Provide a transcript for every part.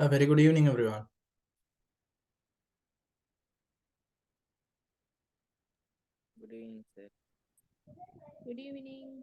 A very good evening, everyone. Good evening, sir. Good evening.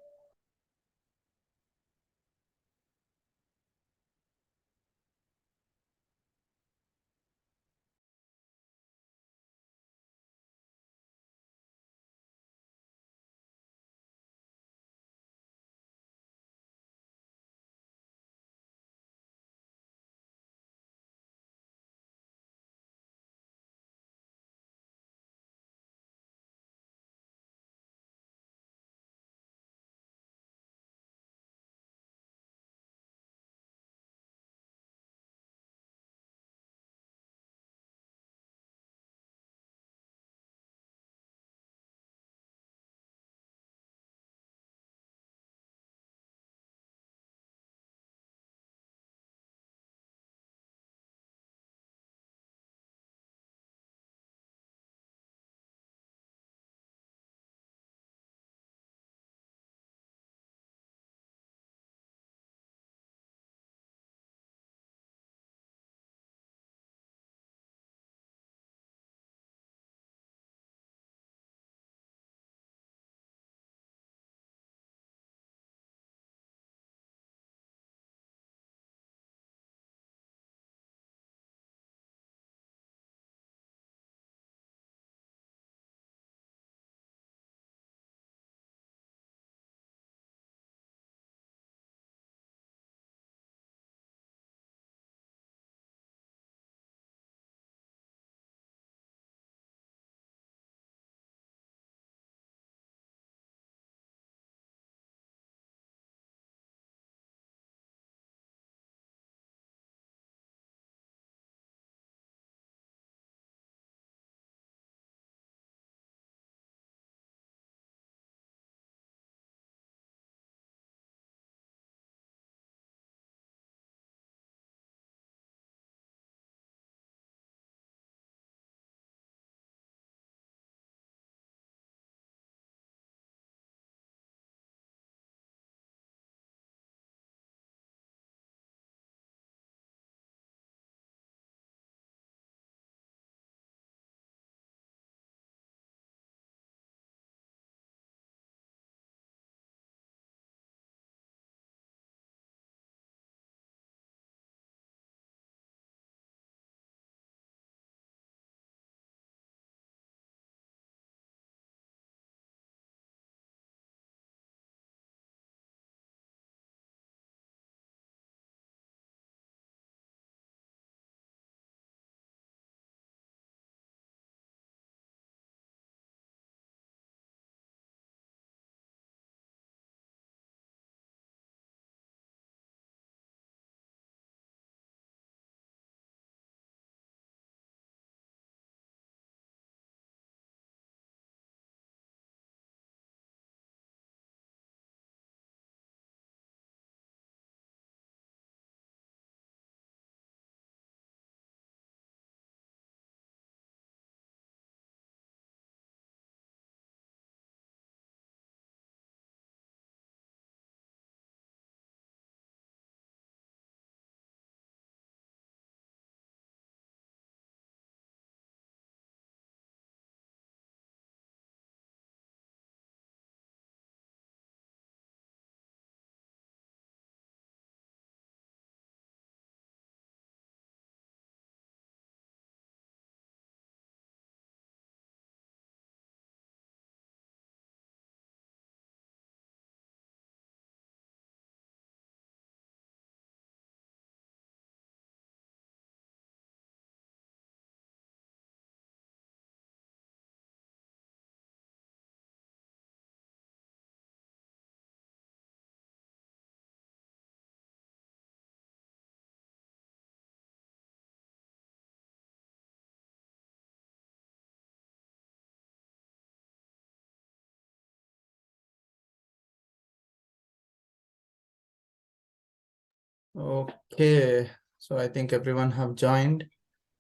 Okay, so I think everyone have joined.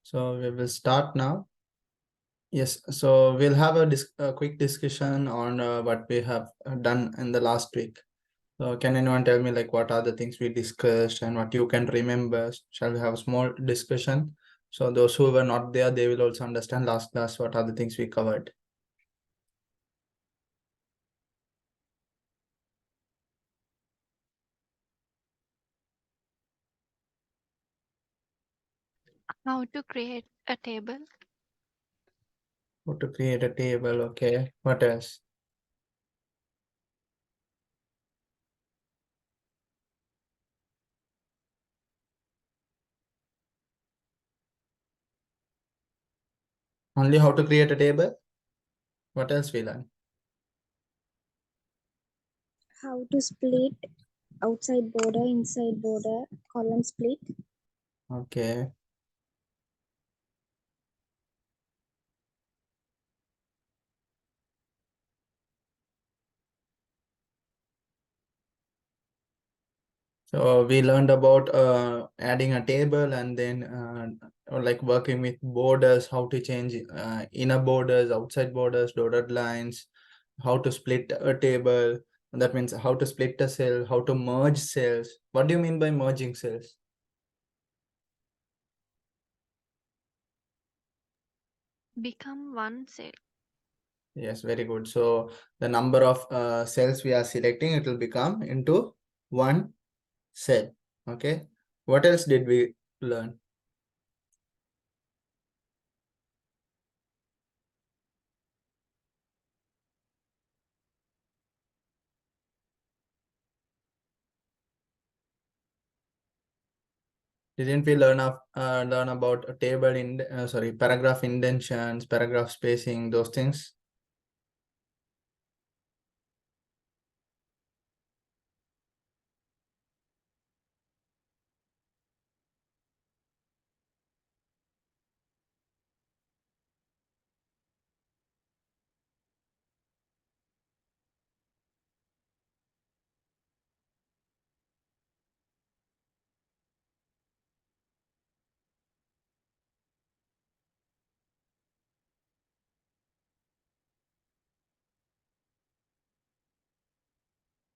So we will start now. Yes, so we'll have a quick discussion on what we have done in the last week. So can anyone tell me like what are the things we discussed and what you can remember? Shall we have a small discussion? So those who were not there, they will also understand last class what are the things we covered. How to create a table? How to create a table, okay. What else? Only how to create a table? What else we learn? How to split outside border, inside border, column split. Okay. So we learned about adding a table and then or like working with borders, how to change inner borders, outside borders, dotted lines, how to split a table. That means how to split a cell, how to merge cells. What do you mean by merging cells? Become one cell. Yes, very good. So the number of cells we are selecting, it will become into one cell. Okay. What else did we learn? Didn't we learn about a table in sorry, paragraph indentions, paragraph spacing, those things?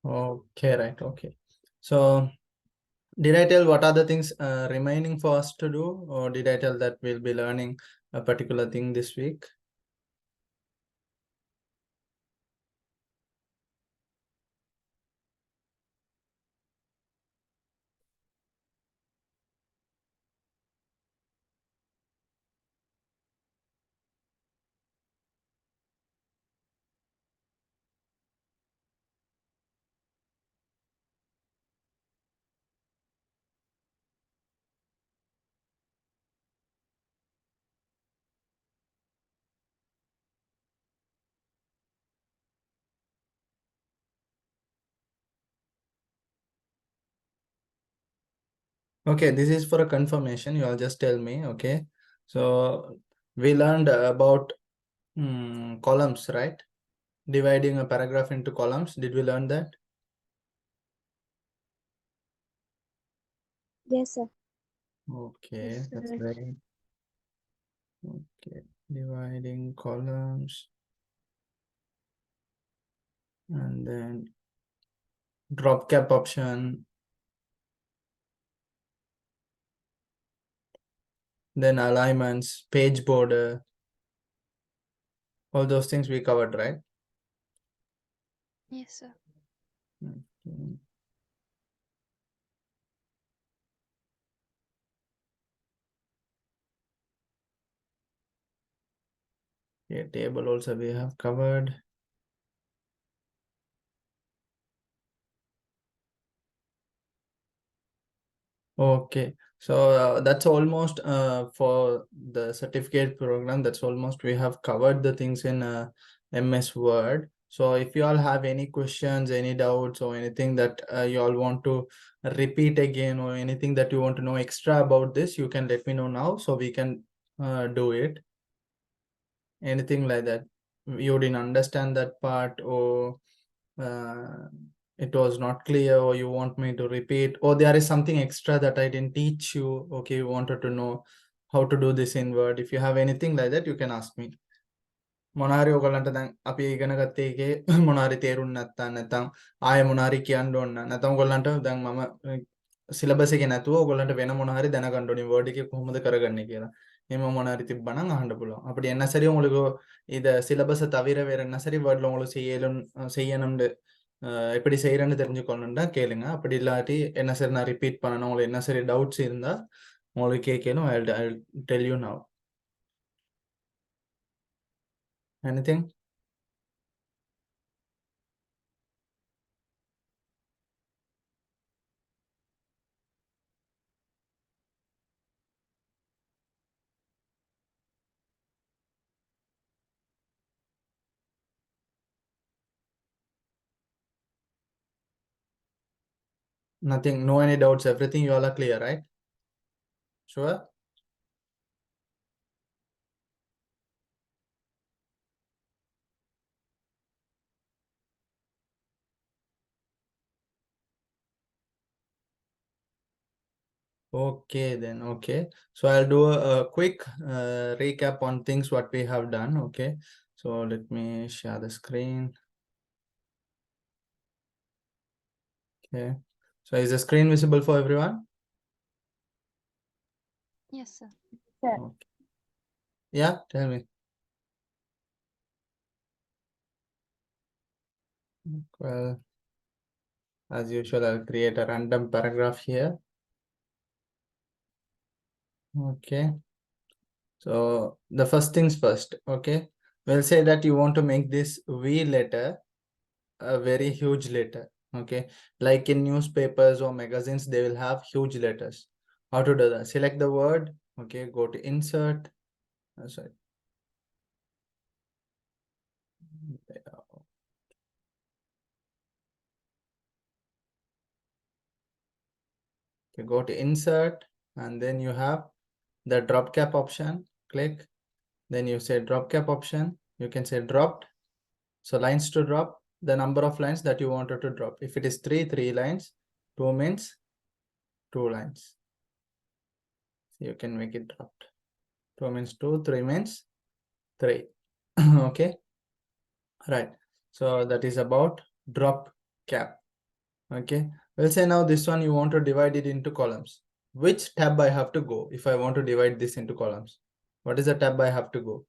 Okay, right. Okay. So did I tell what are the things remaining for us to do, or did I tell that we'll be learning a particular thing this week? Okay, this is for a confirmation. You all just tell me. Okay. So we learned about columns, right? Dividing a paragraph into columns. Did we learn that? Yes, sir. Okay, Yes, that's sir. right. Okay, dividing columns and then drop cap option, then alignments, page border, all those things we covered, right? Yes, sir. Okay. Okay, table also we have covered. Okay, so that's almost for the certificate program. That's almost we have covered the things in MS Word. So if you all have any questions, any doubts, or anything that you all want to repeat again, or anything that you want to know extra about this, you can let me know now so we can do it. Anything like that. You didn't understand that part, or uh, it was not clear, or you want me to repeat, or there is something extra that I didn't teach you. Okay, you wanted to know how to do this in Word. If you have anything like that, you can ask me. මොනාරි ඔයගලන්ට දැන් අපි ඉගෙන ගත්ත එකේ මොනාරි තේරුම් නැත්නම් ආයෙ මොනාරි කියන්න ඕන නැත්නම් ඔයගලන්ට දැන් මම සිලබස් එකේ නැතුව ඔයගලන්ට වෙන මොනාරි දැනගන්න ඕනි වර්ඩ් එකේ කොහොමද කරගන්නේ කියලා. එහෙම මොනාරි තිබ්බනම් අහන්න පුළුවන්. அப்படி என்ன சரி உங்களுக்கு இத சிலபஸை தவிர வேற என்ன சரி வேர்ட்ல உங்களுக்கு செய்யணும்னு எப்படி செய்யறேன்னு தெரிஞ்சுக்கணும்னா கேளுங்க. அப்படி இல்லாட்டி என்ன சரி நான் ரிப்பீட் பண்ணணும், உங்களுக்கு என்ன சரி டவுட்ஸ் இருந்தா உங்களுக்கு கேட்கணும். I'll tell you now. Anything? Nothing, no any doubts, everything you all are clear, right? Sure? Okay then, okay. So I'll do a quick recap on things what we have done, okay? So let me share the screen. Okay. So is the screen visible for everyone? Yes, sir. Okay. Yeah, tell me. Well, as usual, I'll create a random paragraph here. Okay. So the first things first, okay? We'll say that you want to make this V letter a very huge letter, okay? Like in newspapers or magazines, they will have huge letters. How to do that? Select the word, okay? Go to insert. Sorry. Okay, go to insert, and then you have the drop cap option. Click. Then you say drop cap option. You can say dropped. So lines to drop, the number of lines that you wanted to drop. If it is three lines, 2 means 2 lines. So you can make it dropped. 2 means 2, 3 means 3. Okay. Right. So that is about drop cap. Okay. We'll say now this one you want to divide it into columns. Which tab I have to go if I want to divide this into columns? What is the tab I have to go?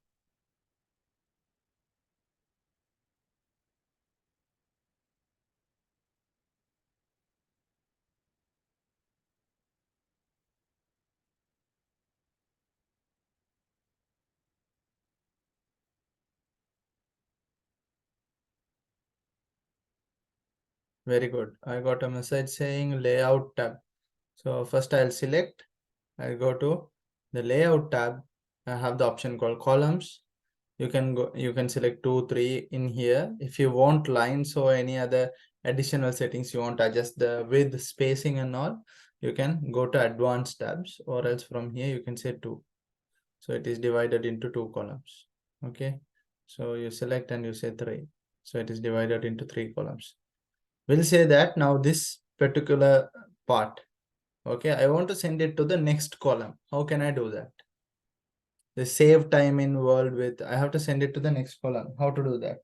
Very good. I got a message saying layout tab. So first I'll select, I'll go to the layout tab. I have the option called columns. You can select 2, 3 in here. If you want lines or any other additional settings, you want to adjust the width, spacing and all, you can go to advanced tabs, or else from here you can say 2. So it is divided into 2 columns. Okay. So you select and you say 3. So it is divided into 3 columns. We'll say that now this particular part, okay, I want to send it to the next column. How can I do that? The save time in world with, I have to send it to the next column. How to do that?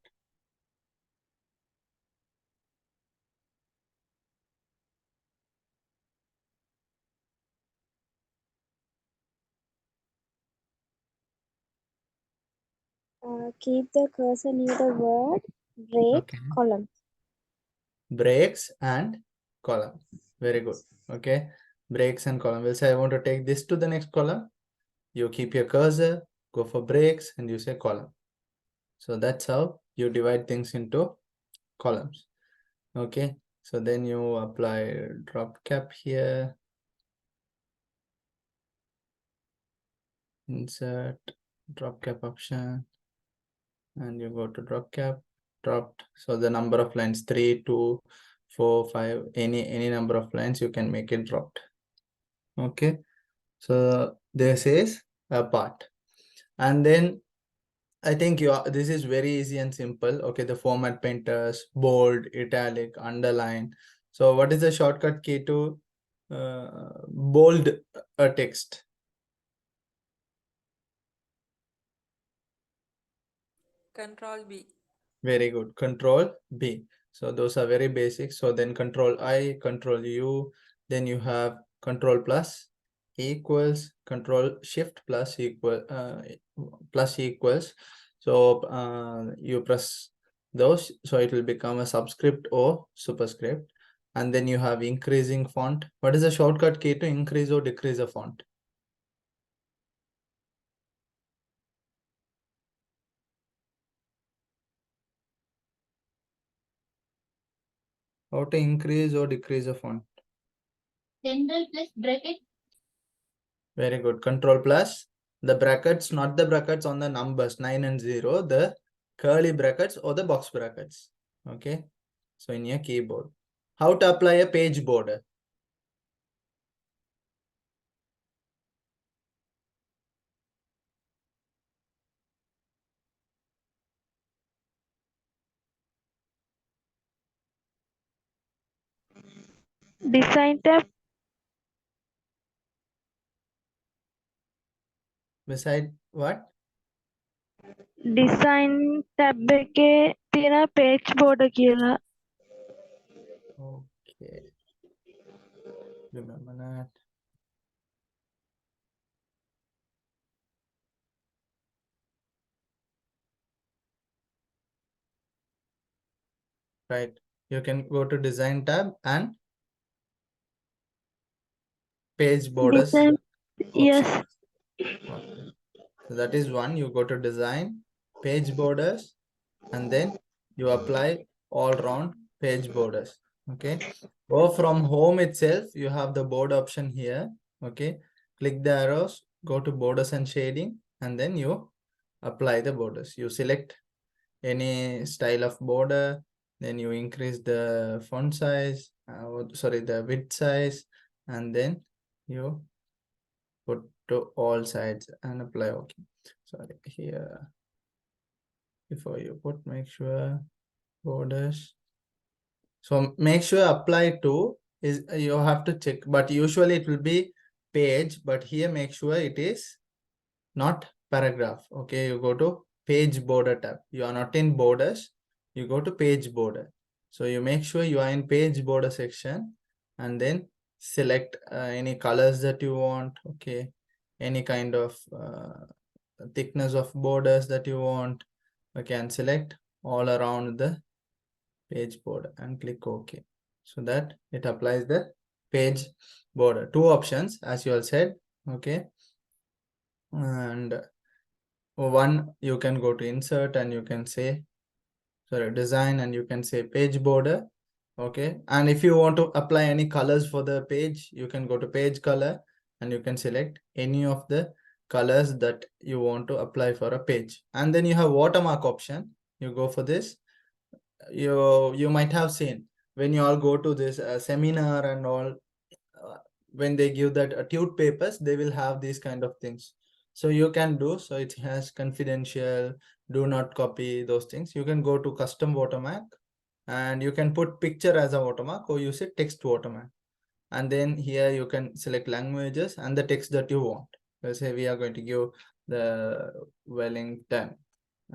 Keep the cursor near the word break Okay. column. Breaks and column. Very good. Okay. Breaks and column. We'll say I want to take this to the next column. You keep your cursor, go for breaks, and you say column. So that's how you divide things into columns. Okay. So then you apply drop cap here. Insert drop cap option. And you go to drop cap, dropped. So the number of lines 3, 2, 4, 5, any number of lines you can make it dropped. Okay. So this is a part. And then I think this is very easy and simple. Okay, the format painters, bold, italic, underline. So what is the shortcut key to bold a text? Control B. Very good. Control B. So those are very basic. So then Control I, Control U, then you have Control plus equals, Control Shift plus equal plus equals. So you press those, so it will become a subscript or superscript. And then you have increasing font. What is the shortcut key to increase or decrease a font? How to increase or decrease a font? General plus bracket. Very good. Control plus the brackets, not the brackets on the numbers 9 and 0, the curly brackets or the box brackets. Okay. So in your keyboard. How to apply a page border? Design tab. Beside what? Design tab එකේ තියෙන page border කියලා. Okay. Remember that. Right. You can go to design tab and page borders. Design. Yes. Okay. So that is one. You go to design, page borders, and then you apply all round page borders. Okay. Or from home itself, you have the border option here. Okay. Click the arrows, go to borders and shading, and then you apply the borders. You select any style of border, then you increase the font size, the width size, and then you put to all sides and apply. Okay. Sorry, here before you put, make sure borders. So make sure apply to is you have to check, but usually it will be page, but here make sure it is not paragraph. Okay, you go to page border tab. You are not in borders, you go to page border. So you make sure you are in page border section and then select any colors that you want. Okay, any kind of thickness of borders that you want. Okay, and select all around the page border and click OK. So that it applies the page border. Two options as you all said. Okay, and one you can go to insert and you can say design and you can say page border. Okay, and if you want to apply any colors for the page, you can go to page color and you can select any of the colors that you want to apply for a page. And then you have watermark option. You go for this. You might have seen when you all go to this seminar and all, when they give that tute papers, they will have these kind of things. So you can do, so it has confidential, do not copy, those things. You can go to custom watermark and you can put picture as a watermark or use a text watermark. And then here you can select languages and the text that you want. Let's say we are going to give the Wellington.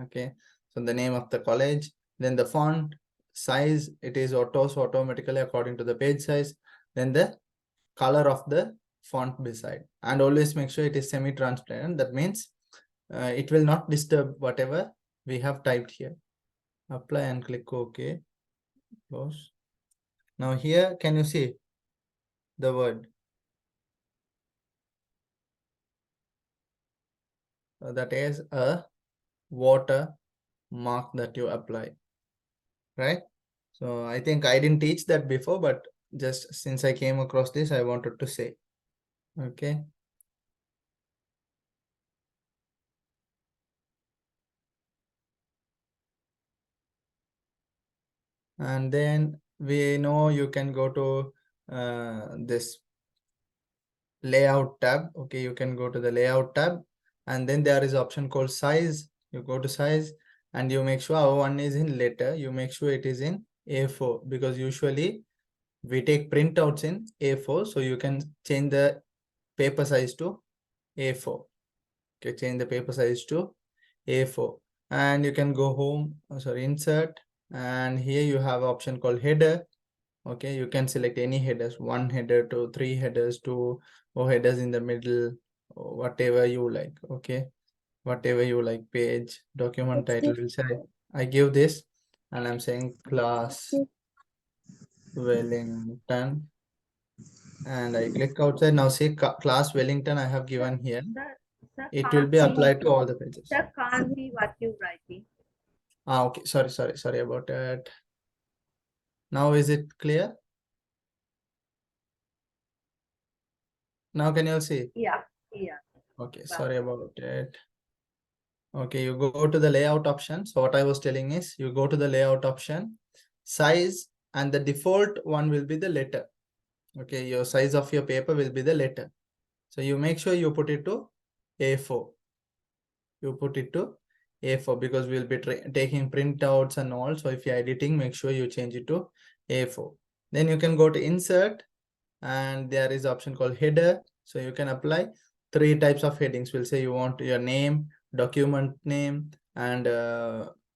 Okay, so the name of the college, then the font size, it is autos automatically according to the page size, then the color of the font beside, and always make sure it is semi-transparent. That means it will not disturb whatever we have typed here. Apply and click OK. Close. Now here, can you see the word? That is a water mark that you apply, right? So I think I didn't teach that before, but just since I came across this, I wanted to say. Okay. And then we know you can go to this layout tab. Okay, you can go to the layout tab and then there is option called size. You go to size and you make sure our one is in letter. You make sure it is in A4 because usually we take printouts in A4. So you can change the paper size to A4. Okay, change the paper size to A4. and you can go home, sorry, insert, and here you have option called header. Okay, you can select any headers, 1 header to 3 headers to, or headers in the middle, or whatever you like. Okay, whatever you like, page, document What's title this? will say I give this, and I'm saying class Wellington, and I click outside. Now see class Wellington I have given here. Sir, It will be applied to all the pages. Sir, can't see what you writing. Okay, sorry about that. Now is it clear? Now can you all see? Yeah. Okay, sorry about it. Okay, you go to the layout option. So what I was telling is you go to the layout option, size, and the default one will be the letter. Okay, your size of your paper will be the letter. So you make sure you put it to A4. You put it to A4 because we'll be taking printouts and all. So if you're editing, make sure you change it to A4. Then you can go to insert, and there is option called header. So you can apply 3 types of headings. We'll say you want your name, document name, and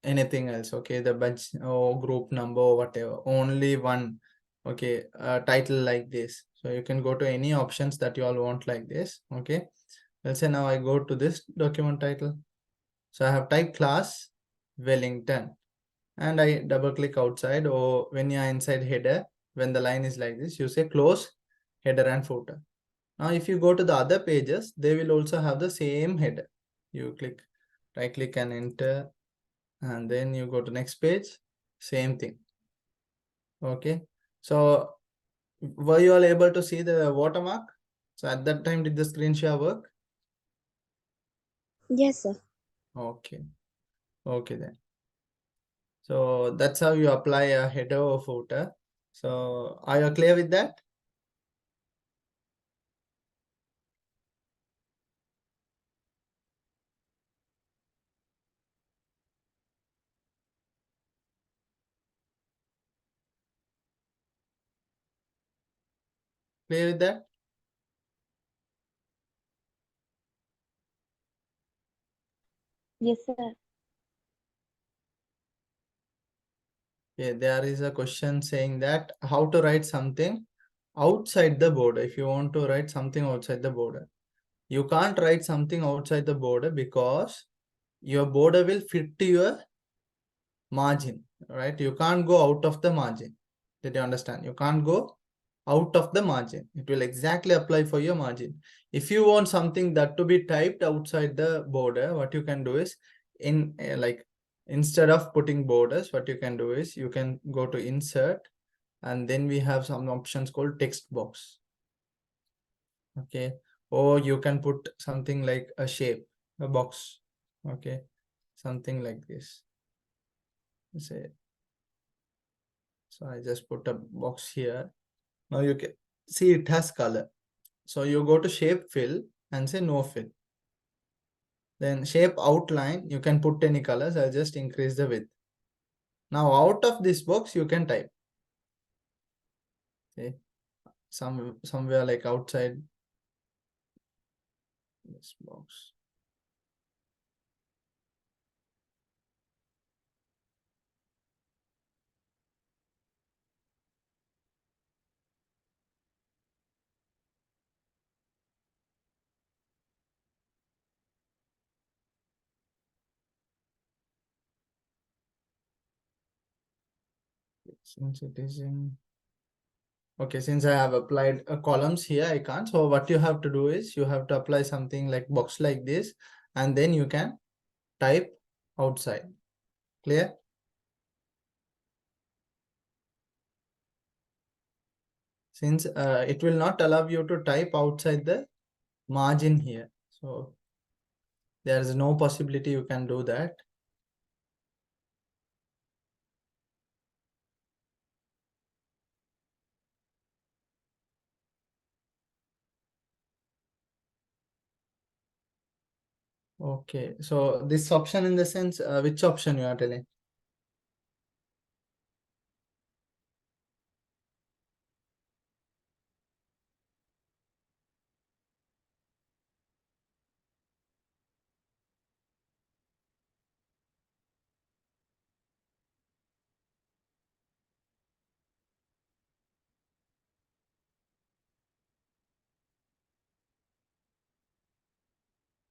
anything else. Okay, the batch or group number or whatever. Only one. Okay, title like this. So you can go to any options that you all want like this. Okay, let's say now I go to this document title. So I have typed class Wellington, and I double click outside, or when you are inside header, when the line is like this, you say close header and footer. Now if you go to the other pages, they will also have the same header. You click, right click and enter, and then you go to next page, same thing. Okay, so were you all able to see the watermark? So at that time, did the screen share work? Yes, sir. Okay, okay then. So that's how you apply a header or footer. So are you clear with that? Clear with that? Yes, sir. Yeah, there is a question saying that how to write something outside the border. If you want to write something outside the border, you can't write something outside the border because your border will fit to your margin, right? You can't go out of the margin. Did you understand? You can't go out of the margin. It will exactly apply for your margin. If you want something that to be typed outside the border, what you can do is in like instead of putting borders, what you can do is you can go to insert, and then we have some options called text box. Okay, or you can put something like a shape, a box. Okay, something like this. Say, so I just put a box here. Now you can see it has color. So you go to shape fill and say no fill. Then shape outline, you can put any colors. I'll just increase the width. Now out of this box, you can type. Okay, somewhere like outside this box. Since it is in, okay, since I have applied columns here, I can't. So what you have to do is you have to apply something like box like this, and then you can type outside. Clear? Since it will not allow you to type outside the margin here. So there is no possibility you can do that. Okay, so this option in the sense, which option you are telling?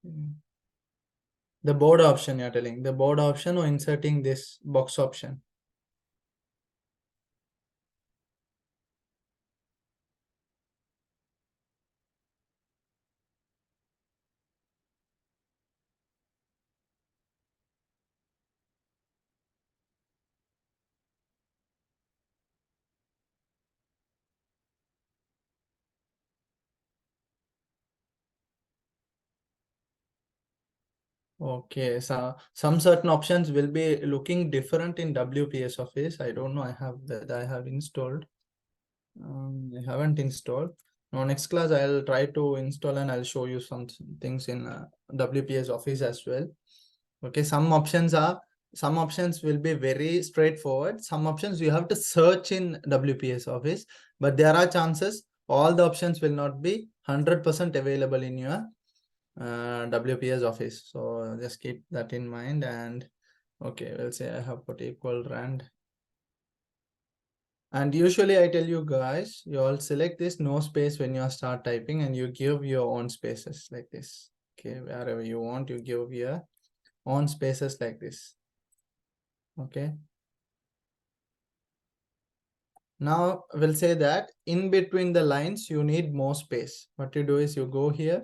The border option you're telling, the border option or inserting this box option? Okay, so some certain options will be looking different in WPS Office. I don't know. I have whether I have installed. I haven't installed. Now next class I'll try to install and I'll show you some things in WPS Office as well. Okay, some options will be very straightforward. Some options you have to search in WPS Office, but there are chances all the options will not be 100% available in your WPS Office. So just keep that in mind. And okay, we'll say I have put equal rand. And usually I tell you guys, you all select this no space when you start typing and you give your own spaces like this. Okay, wherever you want, you give your own spaces like this. Okay. Now we'll say that in between the lines, you need more space. What you do is you go here,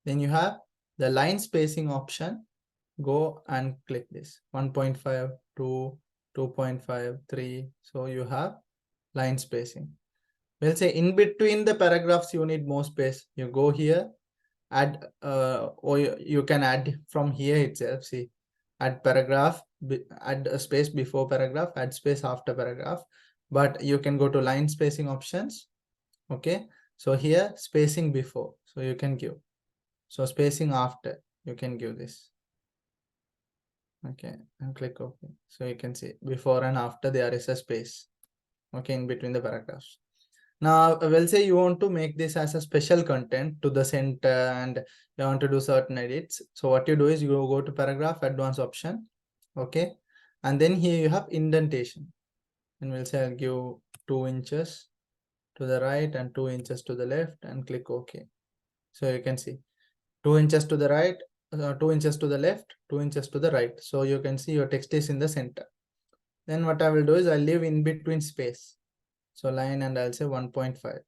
then you have the line spacing option. Go and click this 1.5, 2, 2.5, 3. So you have line spacing. We'll say in between the paragraphs, you need more space. You go here, add, or you can add from here itself. See, add paragraph, add a space before paragraph, add space after paragraph. But you can go to line spacing options. Okay, so here spacing before, so you can give. So spacing after, you can give this. Okay, and click OK. So you can see before and after there is a space. Okay, in between the paragraphs. Now we'll say you want to make this as a special content to the center and you want to do certain edits. So what you do is you go to paragraph advanced option. Okay, and then here you have indentation. And we'll say I'll give 2 inches to the right and 2 inches to the left and click OK. So you can see 2 inches to the right, 2 inches to the left, 2 inches to the right. So you can see your text is in the center. Then what I will do is I'll leave in between space. So line and I'll say 1.5.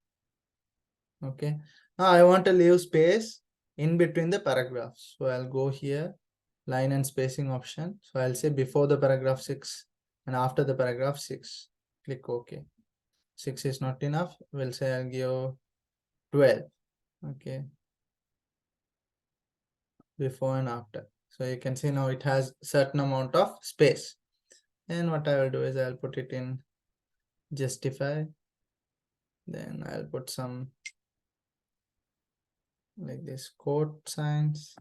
Okay. Now I want to leave space in between the paragraphs. So I'll go here, line and spacing option. So I'll say before the paragraph 6 and after the paragraph 6. Click OK. 6 is not enough. We'll say I'll give 12. Okay. Before and after. So you can see now it has certain amount of space. And what I will do is I'll put it in justify. Then I'll put some like this quote signs.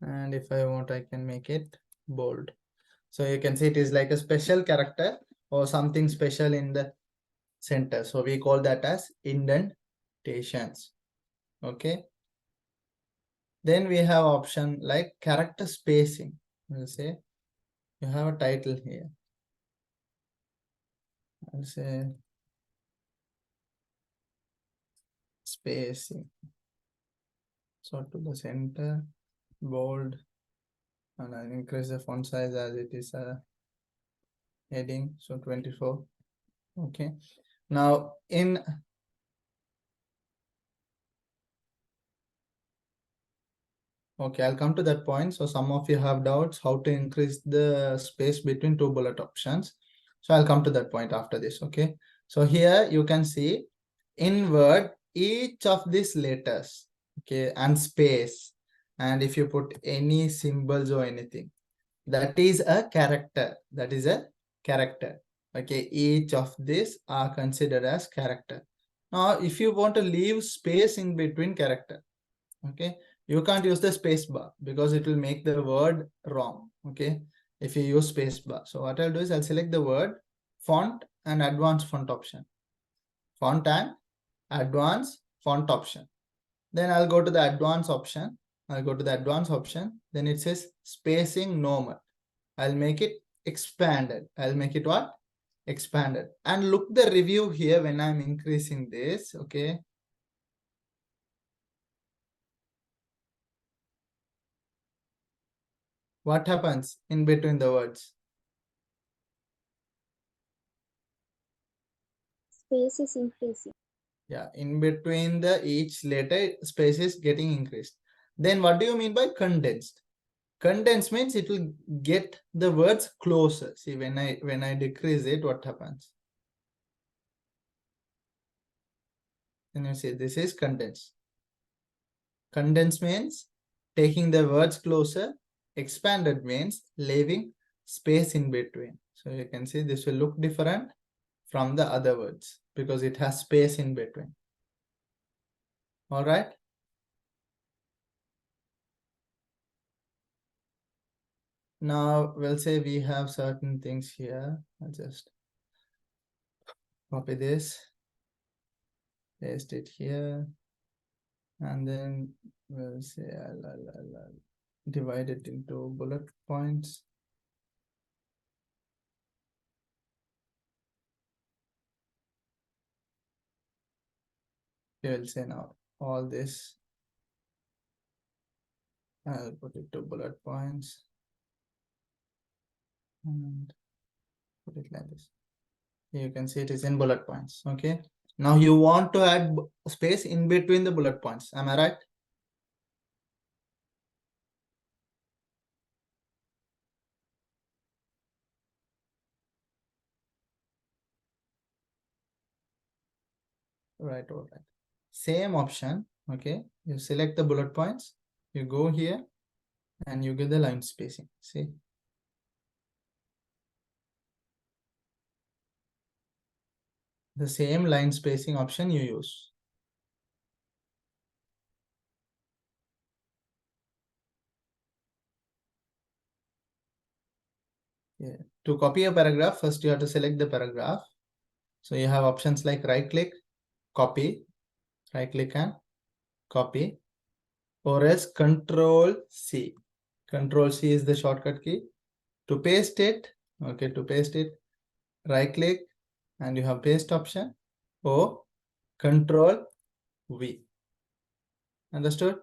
And if I want, I can make it bold. So you can see it is like a special character or something special in the center. So we call that as indentations. Okay. Then we have option like character spacing. We'll say you have a title here. I'll say spacing. So to the center, bold, and I increase the font size as it is a heading. So 24. Okay. Now in okay, I'll come to that point. So some of you have doubts how to increase the space between 2 bullet options. So I'll come to that point after this. Okay. So here you can see in Word, each of these letters, okay, and space. And if you put any symbols or anything, that is a character. That is a character. Okay. Each of these are considered as character. Now, if you want to leave space in between character, okay, you can't use the space bar because it will make the word wrong. Okay, if you use space bar. So what I'll do is I'll select the word font and advanced font option. Font and advanced font option. Then I'll go to the advanced option. I'll go to the advanced option. Then it says spacing normal. I'll make it expanded. I'll make it what? Expanded. And look the review here when I'm increasing this. Okay. what happens in between the words? Space is increasing. Yeah, in between the each letter, space is getting increased. Then what do you mean by condensed? Condensed means it will get the words closer. See, when I decrease it, what happens? Can you see this is condensed? Condensed means taking the words closer. Expanded means leaving space in between. So you can see this will look different from the other words because it has space in between. All right. Now we'll say we have certain things here. I'll just copy this, paste it here, and then we'll say I'll divide it into bullet points. We will say now all this. I'll put it to bullet points and put it like this. You can see it is in bullet points. Okay. Now you want to add space in between the bullet points. Am I right? Right, all right. Same option. Okay. You select the bullet points. You go here and you get the line spacing. See? The same line spacing option you use. Yeah. To copy a paragraph, first you have to select the paragraph. So you have options like right click, copy, right click and copy, or else Control C. Control C is the shortcut key. To paste it, okay, to paste it, right click and you have paste option or Control V. Understood?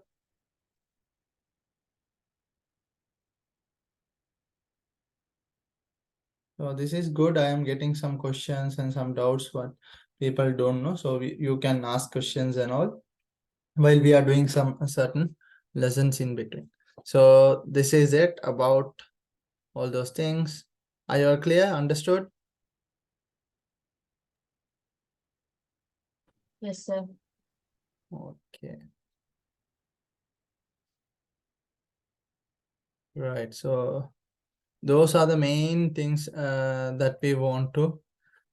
So this is good. I am getting some questions and some doubts what people don't know. So you can ask questions and all while we are doing some certain lessons in between. So this is it about all those things. Are you all clear? Understood? Yes, sir. Okay. Right. So those are the main things that we want to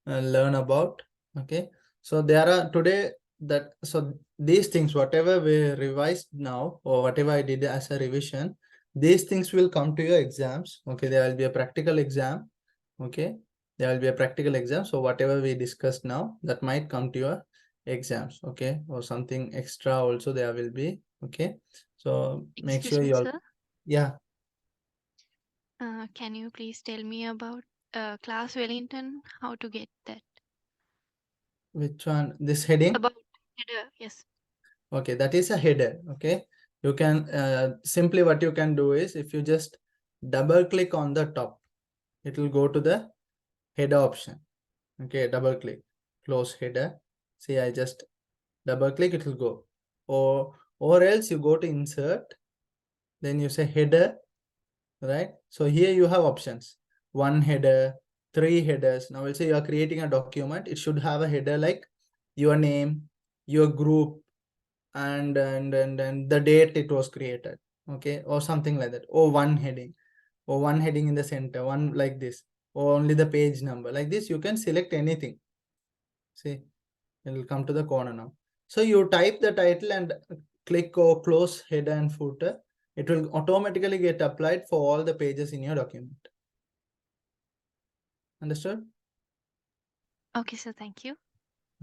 learn about. Okay. So there are today that, so these things, whatever we revised now or whatever I did as a revision, these things will come to your exams. Okay. There will be a practical exam. Okay. There will be a practical exam. So whatever we discussed now, that might come to your exams. Okay. Or something extra also there will be. Okay. So make Excuse sure me, you all, sir. yeah. Can you please tell me about class Wellington? How to get that? Which one? This heading? About header, yes. Okay, that is a header. Okay, you can simply what you can do is if you just double click on the top, it will go to the header option. Okay, double click, close header. See, I just double click, it will go. Or else you go to insert, then you say header, right? So here you have options, one header, three headers. Now we'll say you are creating a document. It should have a header like your name, your group, and the date it was created. Okay, or something like that. Or one heading in the center, one like this, or only the page number like this. You can select anything. See, it will come to the corner now. So you type the title and click or close header and footer. It will automatically get applied for all the pages in your document. Understood? Okay, sir. Thank you.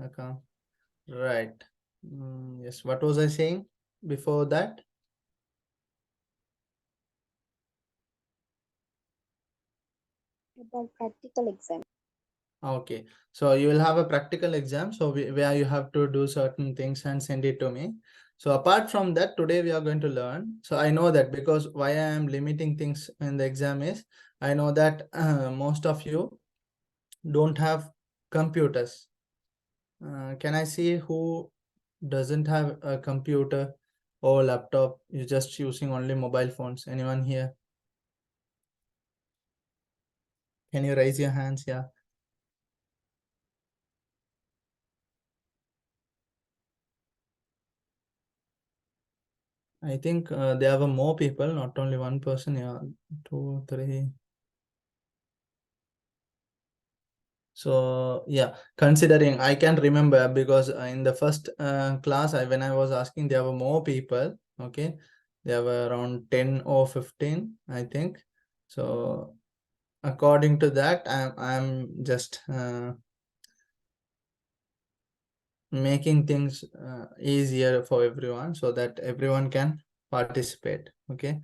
Okay. Right. Yes. What was I saying before that? About practical exam. Okay, so you will have a practical exam. So where you have to do certain things and send it to me. So apart from that, today we are going to learn. So I know that because why I am limiting things in the exam is, I know that most of you don't have computers. Can I see who doesn't have a computer or laptop? You're just using only mobile phones. Anyone here? Can you raise your hands? Yeah. I think there were more people, not only one person. Yeah, 2, 3. So yeah, considering I can remember because in the first class, when I was asking, there were more people. Okay, there were around 10 or 15, I think. So according to that, I'm just making things easier for everyone so that everyone can participate. Okay,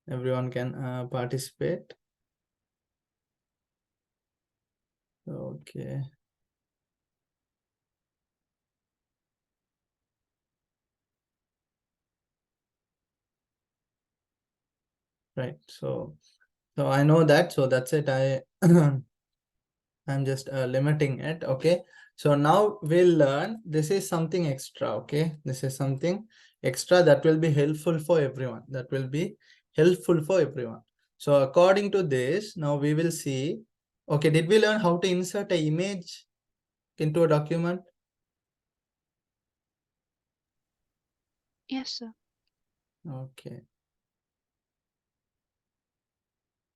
everyone can participate. Okay. Right. So I know that. So that's it. I'm just limiting it. Okay. So now we'll learn. This is something extra. Okay. This is something extra that will be helpful for everyone. That will be helpful for everyone. So according to this, now we will see. Okay. Did we learn how to insert an image into a document? Yes, sir. Okay.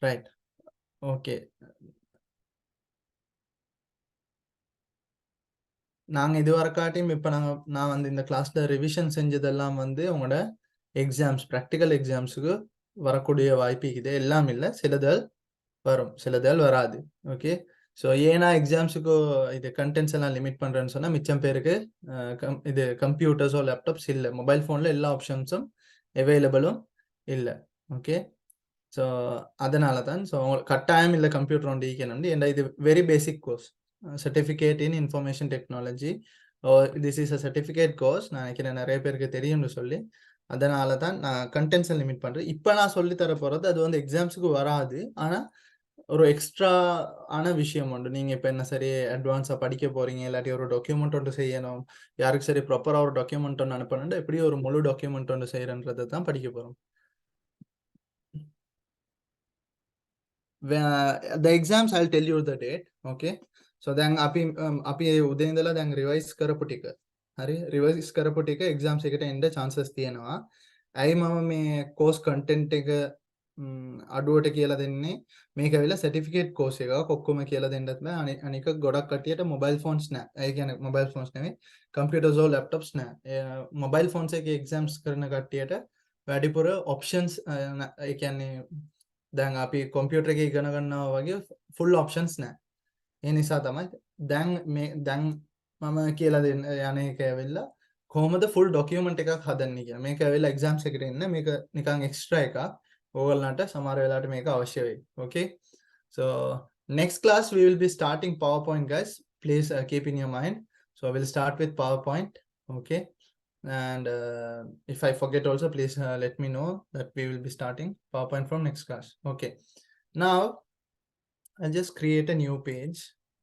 Right. Okay. நாங்க இதுவரைக்காட்டியும் இப்போ நான் வந்து இந்த கிளாஸ்ல revision செஞ்சதெல்லாம் வந்து உங்களோட exams practical எக்ஸாம்ஸுக்கு வரக்கூடிய வாய்ப்பு இது எல்லாம் இல்லை சிலதல் வரும் சிலதல் வராது ஓகே ஸோ ஏன்னா எக்ஸாம்ஸுக்கு இது கண்டென்ட்ஸ் எல்லாம் லிமிட் பண்ணுறேன்னு சொன்னால் மிச்சம் பேருக்கு இது கம்ப்யூட்டர்ஸோ லேப்டாப்ஸ் இல்லை மொபைல் ஃபோனில் எல்லா ஆப்ஷன்ஸும் அவைலபிளும் இல்லை ஓகே ஸோ அதனால தான் ஸோ கட்டாயம் இல்லை கம்ப்யூட்டர் ஒன்று ஈக்கணும் ஏன்னா இது very basic course certificate in information technology or this is a certificate course நான் நினைக்கிறேன் நிறைய பேருக்கு தெரியும்னு சொல்லி அதனால தான் நான் கண்டென்ட்ஸ் லிமிட் பண்றேன் இப்போ நான் சொல்லி தர போறது அது வந்து எக்ஸாம்ஸுக்கு வராது ஆனா ஒரு எக்ஸ்ட்ரா ஆன விஷயம் உண்டு நீங்க இப்போ என்ன சரி அட்வான்ஸா படிக்க போறீங்க இல்லாட்டி ஒரு டாக்குமெண்ட் ஒன்று செய்யணும் யாருக்கு சரி ப்ராப்பரா ஒரு டாக்குமெண்ட் ஒன்று அனுப்பணும் எப்படி ஒரு முழு டாக்குமெண்ட் ஒன்று செய்யறன்றதை தான் படிக்க போறோம் the exams I'll tell you the date okay so then අපි උදේ ඉඳලා දැන් රිවයිස් කරපු ටික හරි රිවයිස් කරපු ටික එක්සාම්ස් එකට එන්න chances තියෙනවා ඇයි මම මේ course content එක අඩුවට කියලා දෙන්නේ මේක ඇවිල්ලා certificate course එකක් ඔක්කොම කියලා දෙන්නත් බෑ අනික ගොඩක් කට්ටියට mobile phones නැහැ ඒ කියන්නේ mobile phones නෙවෙයි computers or laptops නැහැ mobile phones එකේ exams කරන කට්ටියට වැඩිපුර options ඒ කියන්නේ දැන් අපි කම්පියුටර් එකේ ඉගෙන ගන්නවා වගේ ෆුල් ඔප්ෂන්ස් නැහැ. ඒ නිසා තමයි දැන් මම කියලා දෙන්න යන්නේ එක ඇවිල්ලා කොහොමද ෆුල් ડોකියුමන්ට් එකක් හදන්නේ කියලා. මේක ඇවිල්ලා එක්සාම්ස් එකට එන්න මේක නිකන් එක්ස්ට්‍රා එකක්. ඕගොල්ලන්ට සමහර වෙලාවට මේක අවශ්‍ය වෙයි. Okay. So next class we will be starting PowerPoint guys. Please keep in your mind. So I will start with PowerPoint. Okay. And if I forget also please let me know that we will be starting PowerPoint from next class. Okay, now I'll just create a new page.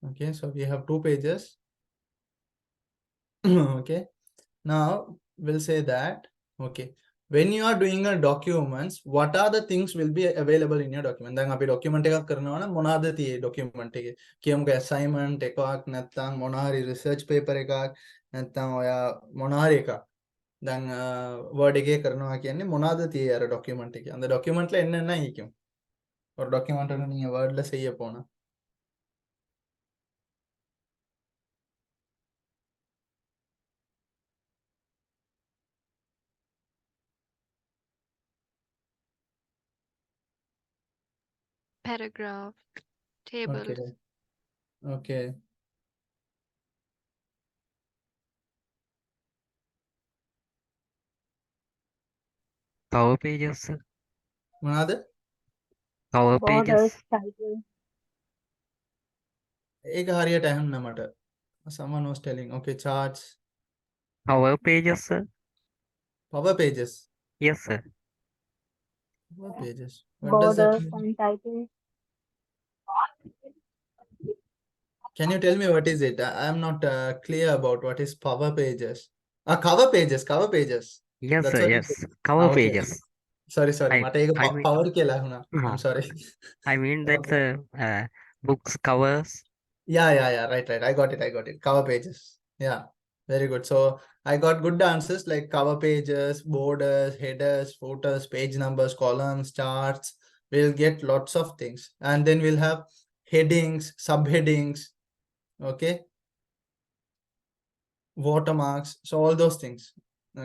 Okay, so we have 2 pages. Okay, now we'll say that okay when you are doing a documents what are the things will be available in your document දැන් අපි document එකක් කරනවා නම් මොනවාද තියෙන්නේ document එකේ කියමුකෝ assignment එකක් නැත්නම් මොනවා හරි research paper එකක් නැත්නම් ඔයා මොනවා හරි එකක් දැන් වර්ඩ් එකේ කරනවා කියන්නේ මොනවාද තියෙන්නේ අර ඩොකියුමන්ට් එකේ. அந்த டாக்குமெண்ட்ல என்னென்ன இருக்கும்? ஒரு டாக்குமெண்ட் ஒன்று நீங்க வேர்ட்ல செய்ய போனா Paragraph, tables. Okay okay Cover pages, sir. මොනවාද? Cover pages. Borders, title. ඒක හරියට අහන්න මට. Someone was telling okay charts Cover pages, sir. Power pages. Yes, sir. Power pages. What does that Borders mean? and titles. Can you tell me what is it? I am not clear about what is power pages. Cover pages, cover pages. Yes, That's sir. what you Yes. said. Cover Okay. pages. Sorry, sorry. I මට ඒක I mean power කියලා ඇහුණා. I'm uh, sorry. I mean that Okay. books covers. Yeah. Right. I got it. Cover pages. Yeah. Very good. So I got good answers like cover pages, borders, headers, footers, page numbers, columns, charts. We'll get lots of things. And then we'll have headings, subheadings. Okay. Watermarks. So all those things.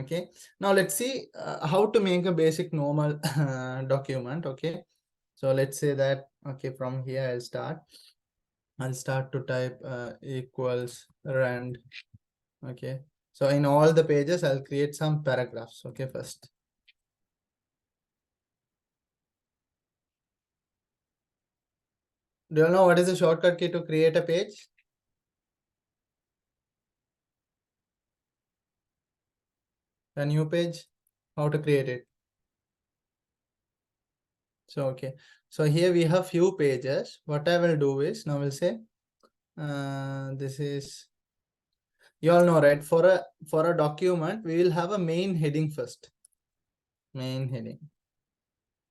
Okay. Now let's see how to make a basic normal document. Okay. So let's say that, okay, from here I'll start to type equals rand. Okay, so in all the pages I'll create some paragraphs. Okay, first. Do you know what is the shortcut key to create a page? A new page, how to create it? So okay, so here we have few pages. What I will do is, now we'll say this is, you all know, right? For a document we will have a main heading first. Main heading.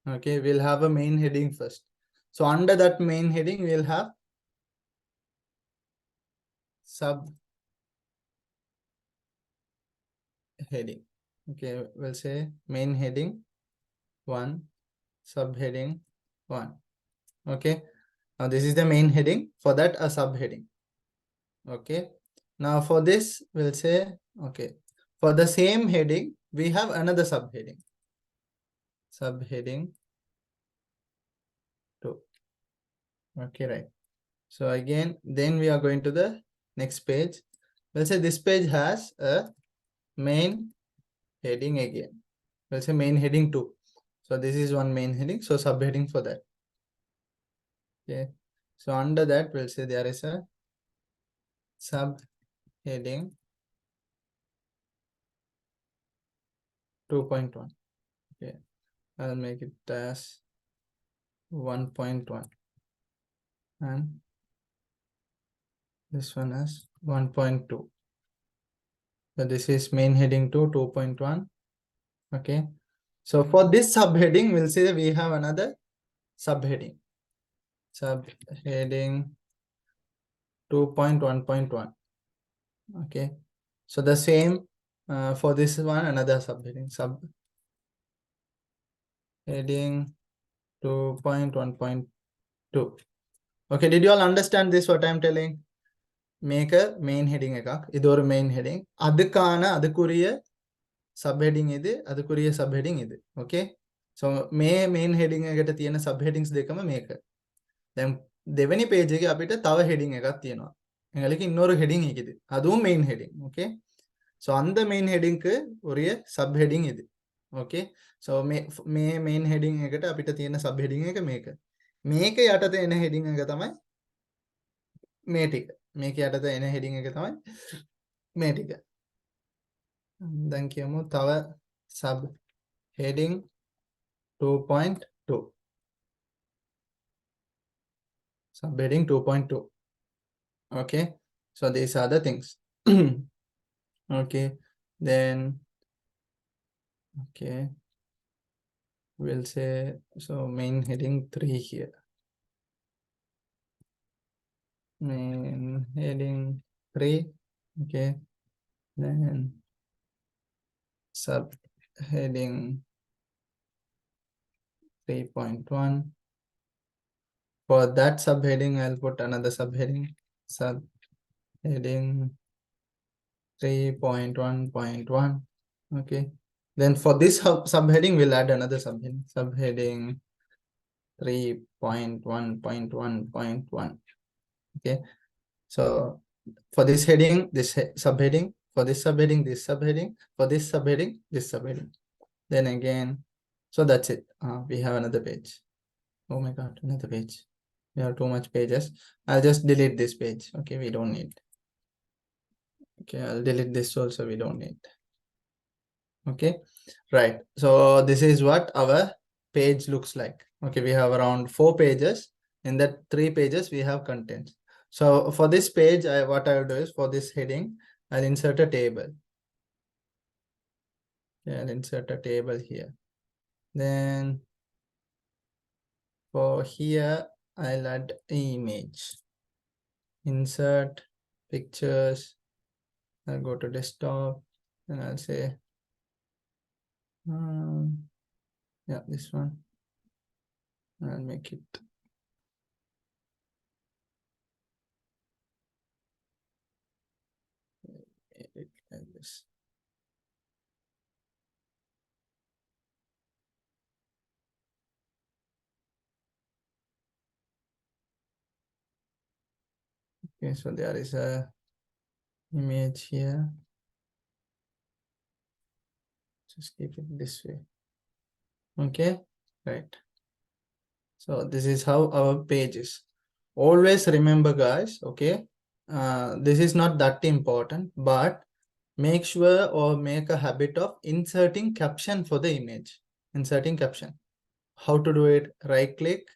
Okay, we'll have a main heading first. So under that main heading we'll have sub heading. Okay, we'll say main heading 1, subheading 1. Okay, now this is the main heading. For that, a subheading. Okay, now for this we'll say, okay, for the same heading we have another subheading. Subheading 2. Okay, right. So again, then we are going to the next page. We'll say this page has a main heading again. We'll say main heading 2. So this is one main heading, so subheading for that. Okay, so under that we'll say there is a subheading 2.1. Okay, I'll make it as 1.1 and this one as 1.2. So this is main heading 2.1. Okay, so for this subheading we'll say we have another subheading 2.1.1. okay, so the same for this one, another subheading 2.1.2. okay, did you all understand this what I'm telling? Make a main heading එකක්. இது ஒரு main heading. அதுக்குரிய subheading இது, அதுக்குரிய subheading இது. Okay, so main heading එකට තියෙන subheadings දෙකම මේක. දැන් දෙවෙනි page එකේ අපිට තව heading එකක් තියෙනවා. எங்களுக்கு இன்னொரு heading இருக்குது. அதுவும் main heading. Okay, so அந்த main heading க்கு உரிய subheading இது. Okay, so main heading එකට අපිට තියෙන subheading එක මේක. මේක යටතේ එන heading එක තමයි මේ ටික. මේක යටතේ එන heading එක තමයි මේ ටික. දැන් කියමු තව sub heading 2.2. Subheading 2.2. Okay, so these are the things. Okay, then okay, we'll say so main heading 3 here. Main heading 3. Okay, then subheading 3.1. For that subheading I'll put another subheading, subheading 3.1.1. okay, then for this subheading we'll add another subheading, subheading 3.1.1.1. okay, so for this heading, this subheading, for this subheading, this subheading, for this subheading, this subheading. Then again, so that's it. We have another page. Oh my god, another page. We have too much pages. I'll just delete this page. Okay, we don't need. Okay, I'll delete this also, we don't need. Okay, right. So this is what our page looks like. Okay, we have around 4 pages. In that 3 pages, we have contents. So for this page, what I will do is for this heading, I'll insert a table. Okay, I'll insert a table here. Then for here, I'll add image. Insert pictures. I'll go to desktop and I'll say, yeah, this one. I'll make it. Edit like this. Okay, so there is a image here. Just keep it this way. Okay, right. So this is how our page is. Always remember, guys, okay, this is not that important, but make sure or make a habit of inserting caption for the image. Inserting caption. How to do it? Right click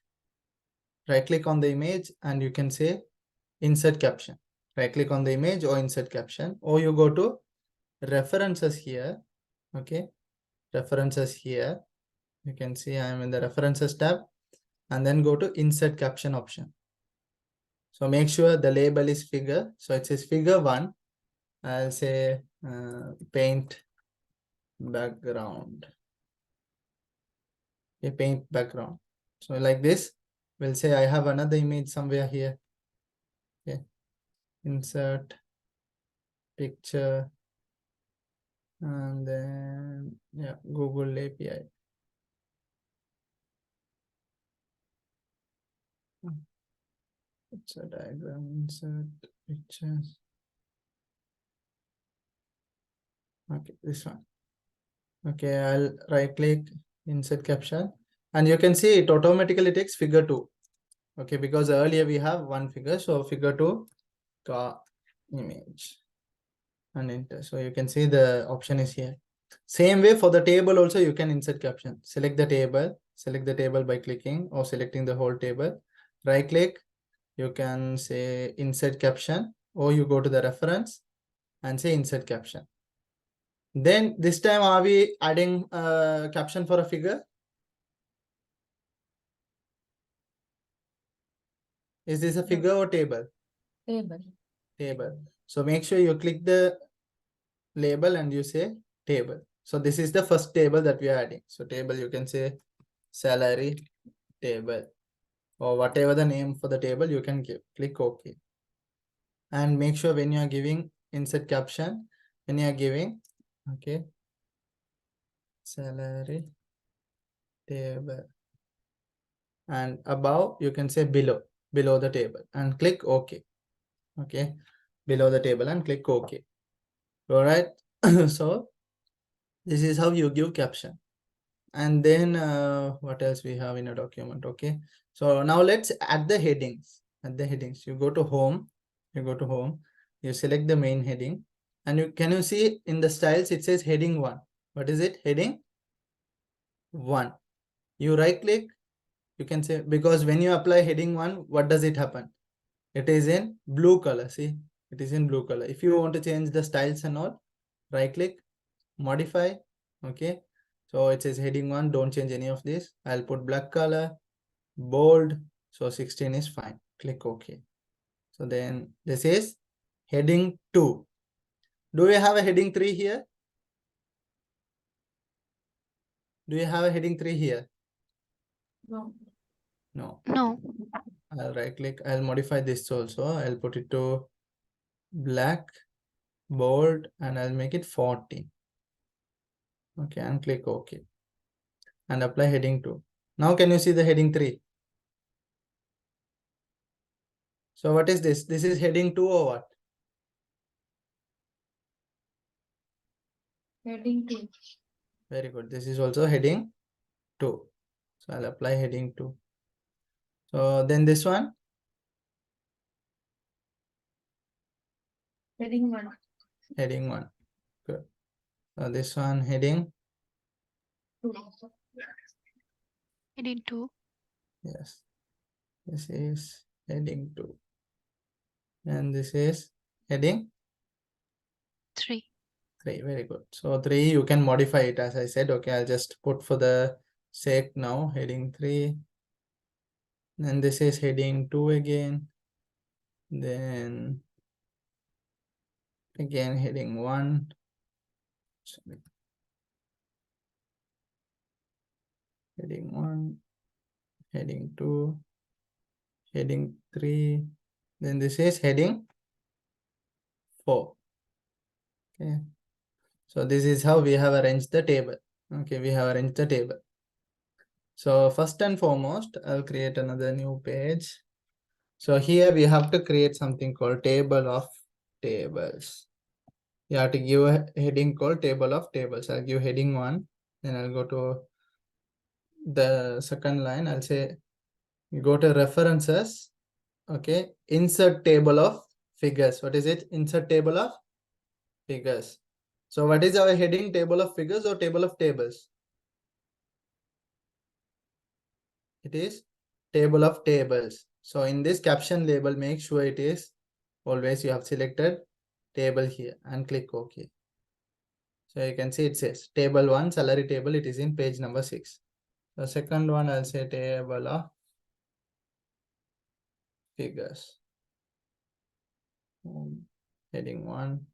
on the image and you can say insert caption. Right click on the image or insert caption, or you go to references here. Okay, references here. You can see I am in the references tab and then go to insert caption option. So make sure the label is figure. So it says figure 1. I'll say paint background. Okay, paint background. So like this, we'll say I have another image somewhere here. Okay, insert picture and then yeah, Google API. It's a diagram, insert pictures. Okay, this one. Okay, I'll right click, insert caption, and you can see it automatically takes figure 2. Okay, because earlier we have one figure, so figure 2 car image and enter. So you can see the option is here. Same way for the table also you can insert caption. Select the table by clicking or selecting the whole table. Right click, you can say insert caption, or you go to the reference and say insert caption. Then this time are we adding caption for a figure? Is this a figure or table? Table. Table. So make sure you click the label and you say table. So this is the first table that we are adding. So table, you can say salary table or whatever the name for the table you can give. Click OK. And make sure when you are giving insert caption, when you are giving, okay, salary table. And above, you can say below the table and click OK. Okay, below the table and click OK. All right. So this is how you give caption. And then what else we have in a document? Okay, so now let's add the headings. You go to home, you select the main heading, and can you see in the styles it says heading 1. What is it? Heading 1. You right click, you can say, because when you apply heading 1, what does it happen? It is in blue color. See, it is in blue color. If you want to change the styles and all, right click, modify. Okay, so it says heading 1, don't change any of this. I'll put black color, bold, so 16 is fine. Click OK. So then this is heading 2. Do you have a heading 3 here? Do you have a heading 3 here? No. No. No. I'll right click, I'll modify this also. I'll put it to black, bold, and I'll make it 14. Okay, and click OK. And apply heading 2. Now can you see the heading 3? So what is this? This is heading 2 or what? Heading 2. Very good. This is also heading 2. So I'll apply heading 2. So then this one, Heading 1. heading 1. Good. So this one heading, Heading 2. yes, this is heading 2, and this is heading 3. 3. Very good. So 3, you can modify it as I said. Okay, I'll just put for the sake now heading 3. And this is heading 2 again. Then again heading 1. Sorry. Heading 1, heading 2, heading 3. Then this is heading 4. Okay. So this is how we have arranged the table. Okay, we have arranged the table. So first and foremost, I'll create another new page. So here we have to create something called table of tables. You have to give a heading called table of tables. I'll give heading 1, then I'll go to the second line. I'll say go to references. Okay, insert table of figures. What is it? Insert table of figures. So what is our heading? Table of figures or table of tables? It is table of tables. So in this caption label, make sure it is always you have selected table here and click OK. So you can see it says table 1 salary table. It is in page number 6. The second one I'll say table of figures. Heading 1.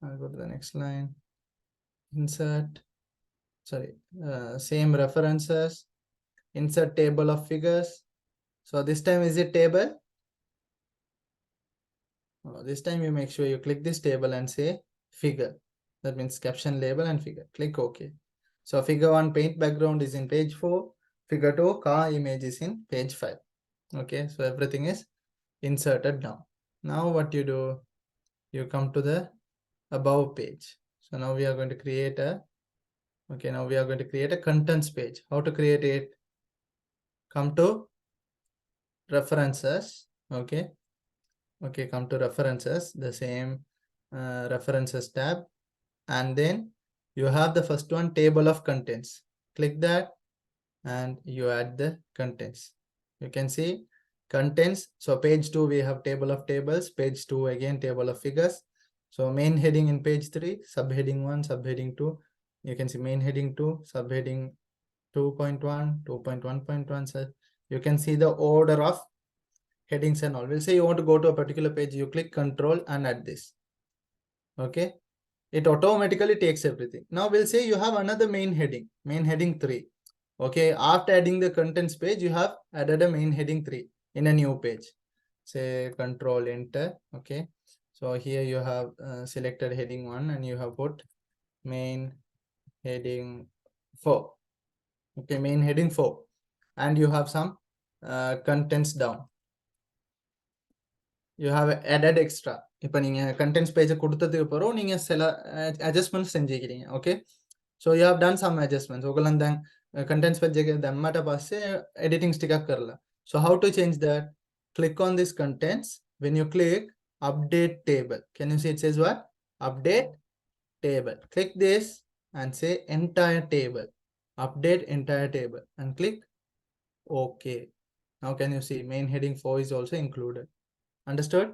I'll go to the next line. Insert. Sorry. Same references. Insert table of figures. So this time is it table? This time you make sure you click this table and say figure. That means caption label and figure. Click OK. So figure 1 paint background is in page 4. Figure 2 car image is in page 5. Okay, so everything is inserted now. Now what you do? You come to the above page. So now we are going to create a contents page. How to create it? Come to references. Okay, come to references, the same references tab, and then you have the first one, table of contents. Click that and you add the contents. You can see contents. So page 2 we have table of tables, page 2 again table of figures. So main heading in page 3, subheading 1, subheading 2. You can see main heading 2, subheading 2.1, 2.1.1. So you can see the order of headings and all. We'll say you want to go to a particular page, you click control and add this. Okay, it automatically takes everything. Now we'll say you have another main heading 3. Okay, after adding the contents page, you have added a main heading 3 in a new page. Say control enter. Okay, so here you have selected heading 1 and you have put main heading 4. Okay, main heading 4, and you have some contents down. You have added extra. இப்போ நீங்க contents page கொடுத்ததுக்கு அப்புறம் நீங்க சில adjustments செஞ்சிக்கிறீங்க. Okay, so you have done some adjustments. ඔයගලන් දැන් contents page එක දැම්මට පස්සේ editing ටිකක් කරලා. So how to change that? Click on this contents. When you click update table, can you see it says what? Update table. Click this and say entire table. Update entire table and click OK. Now can you see main heading 4 is also included. Understood?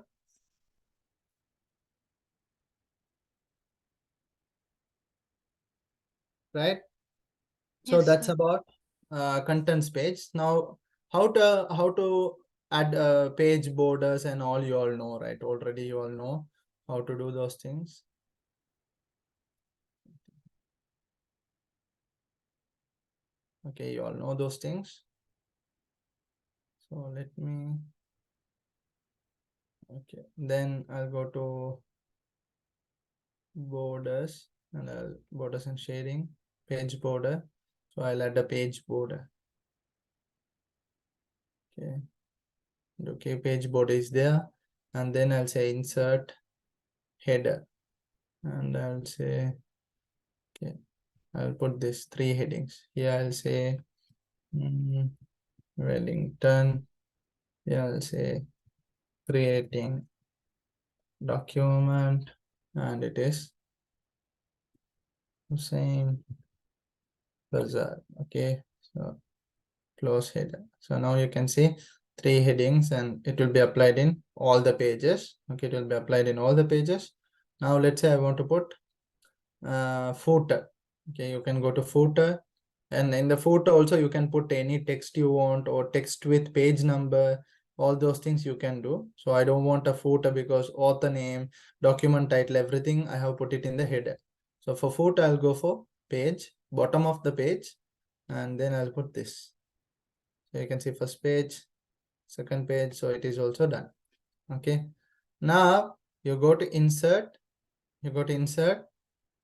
Right? So Yes, that's sir. about contents page. Now how to add page borders and all, you all know, right? Already you all know how to do those things. Okay, you all know those things. So let me, okay, then I'll go to borders and borders and shading, page border. So I'll add a page border. Okay, page border is there, and then I'll say insert header, and I'll say, okay, I'll put this 3 headings here. I'll say Wellington. Yeah, I'll say creating document, and it is Hussein Bazaar. Okay, so close header. So now you can see 3 headings and it will be applied in all the pages. Okay, it will be applied in all the pages. Now let's say I want to put footer. Okay, you can go to footer, and in the footer also you can put any text you want or text with page number. All those things you can do. So I don't want a footer because author name, document title, everything I have put it in the header. So for footer I'll go for page, bottom of the page, and then I'll put this. So you can see first page, second page, so it is also done. Okay, now you go to insert,